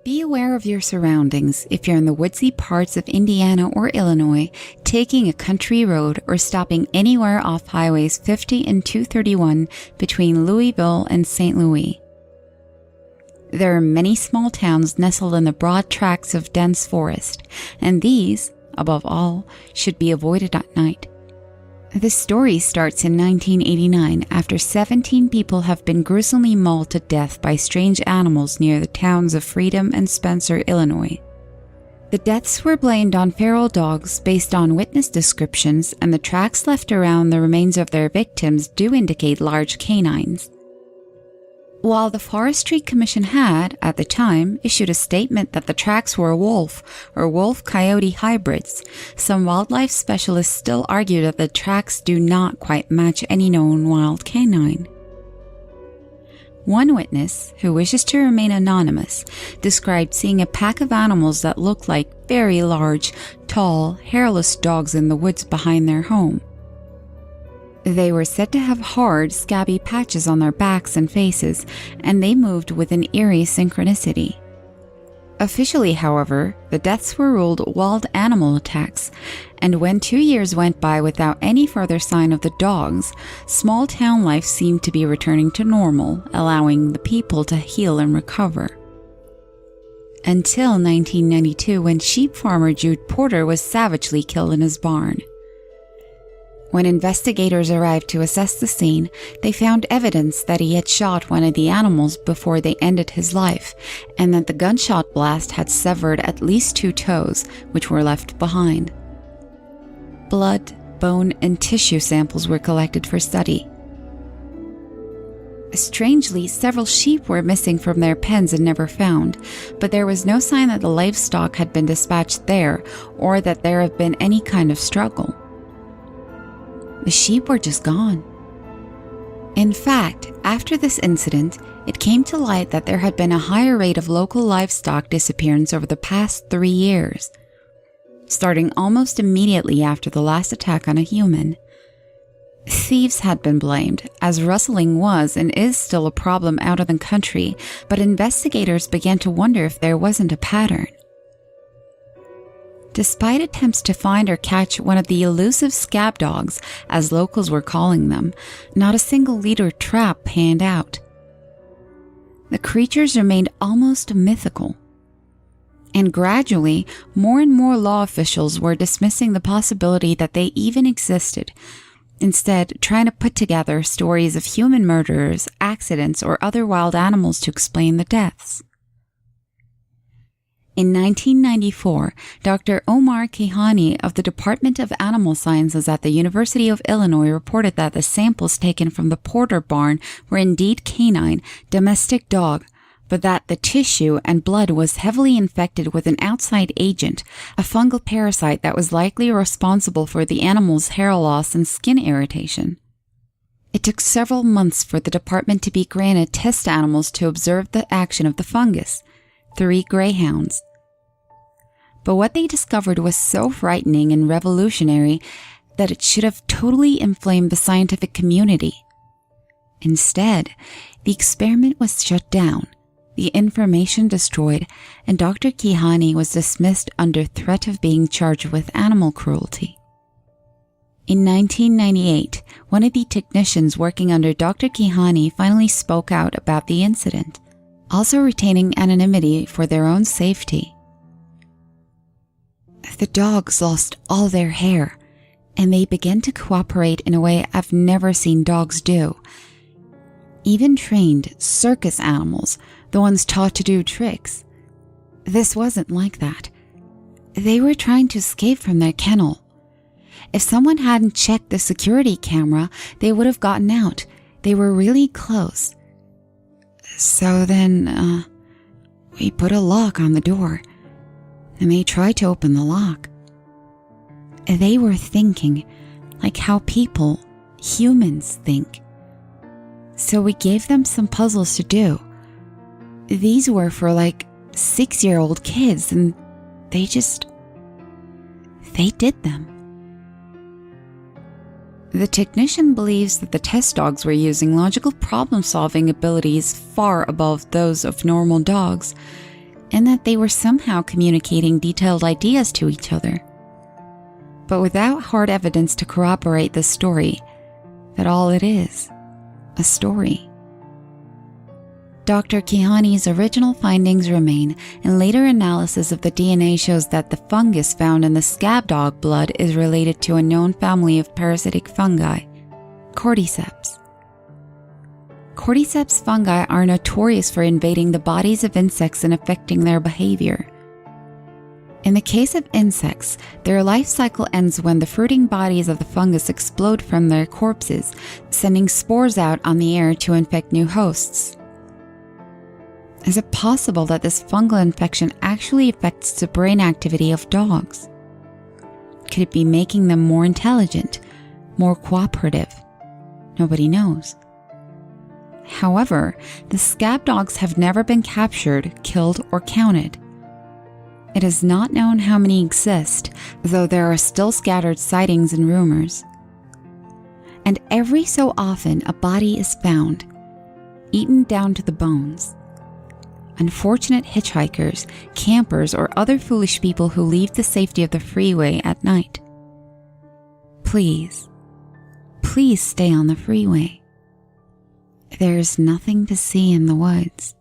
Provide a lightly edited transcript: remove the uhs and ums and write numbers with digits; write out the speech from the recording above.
Be aware of your surroundings if you're in the woodsy parts of Indiana or Illinois, taking a country road, or stopping anywhere off highways 50 and 231 between Louisville and St. Louis. There are many small towns nestled in the broad tracts of dense forest, and these, above all, should be avoided at night. The story starts in 1989 after 17 people have been gruesomely mauled to death by strange animals near the towns of Freedom and Spencer, Illinois. The deaths were blamed on feral dogs based on witness descriptions, and the tracks left around the remains of their victims do indicate large canines. While the Forestry Commission had, at the time, issued a statement that the tracks were wolf or wolf-coyote hybrids, some wildlife specialists still argue that the tracks do not quite match any known wild canine. One witness, who wishes to remain anonymous, described seeing a pack of animals that looked like very large, tall, hairless dogs in the woods behind their home. They were said to have hard, scabby patches on their backs and faces, and they moved with an eerie synchronicity. Officially, however, the deaths were ruled wild animal attacks, and when 2 years went by without any further sign of the dogs, small town life seemed to be returning to normal, allowing the people to heal and recover. Until 1992, when sheep farmer Jude Porter was savagely killed in his barn. When investigators arrived to assess the scene, they found evidence that he had shot one of the animals before they ended his life, and that the gunshot blast had severed at least 2 toes, which were left behind. Blood, bone, and tissue samples were collected for study. Strangely, several sheep were missing from their pens and never found, but there was no sign that the livestock had been dispatched there or that there had been any kind of struggle. The sheep were just gone. In fact, after this incident, it came to light that there had been a higher rate of local livestock disappearance over the past 3 years, starting almost immediately after the last attack on a human. Thieves had been blamed, as rustling was and is still a problem out in the country, but investigators began to wonder if there wasn't a pattern. Despite attempts to find or catch one of the elusive scab dogs, as locals were calling them, not a single lead or trap panned out. The creatures remained almost mythical. And gradually, more and more law officials were dismissing the possibility that they even existed, instead trying to put together stories of human murderers, accidents, or other wild animals to explain the deaths. In 1994, Dr. Omar Kehani of the Department of Animal Sciences at the University of Illinois reported that the samples taken from the Porter barn were indeed canine, domestic dog, but that the tissue and blood was heavily infected with an outside agent, a fungal parasite that was likely responsible for the animal's hair loss and skin irritation. It took several months for the department to be granted test animals to observe the action of the fungus, 3 greyhounds. But what they discovered was so frightening and revolutionary that it should have totally inflamed the scientific community. Instead, the experiment was shut down, the information destroyed, and Dr. Kehani was dismissed under threat of being charged with animal cruelty. In 1998, one of the technicians working under Dr. Kehani finally spoke out about the incident, also retaining anonymity for their own safety. The dogs lost all their hair, and they began to cooperate in a way I've never seen dogs do. Even trained circus animals, the ones taught to do tricks. This wasn't like that. They were trying to escape from their kennel. If someone hadn't checked the security camera, they would have gotten out. They were really close. So then, we put a lock on the door, and they tried to open the lock. They were thinking like how people, humans, think. So we gave them some puzzles to do. These were for like 6-year-old kids, and they did them. The technician believes that the test dogs were using logical problem-solving abilities far above those of normal dogs, and that they were somehow communicating detailed ideas to each other. But without hard evidence to corroborate this story, that all it is, a story. Dr. Kihani's original findings remain, and later analysis of the DNA shows that the fungus found in the scab dog blood is related to a known family of parasitic fungi, cordyceps. Cordyceps fungi are notorious for invading the bodies of insects and affecting their behavior. In the case of insects, their life cycle ends when the fruiting bodies of the fungus explode from their corpses, sending spores out on the air to infect new hosts. Is it possible that this fungal infection actually affects the brain activity of dogs? Could it be making them more intelligent, more cooperative? Nobody knows. However, the scab dogs have never been captured, killed, or counted. It is not known how many exist, though there are still scattered sightings and rumors. And every so often a body is found, eaten down to the bones. Unfortunate hitchhikers, campers, or other foolish people who leave the safety of the freeway at night. Please, please stay on the freeway. There is nothing to see in the woods.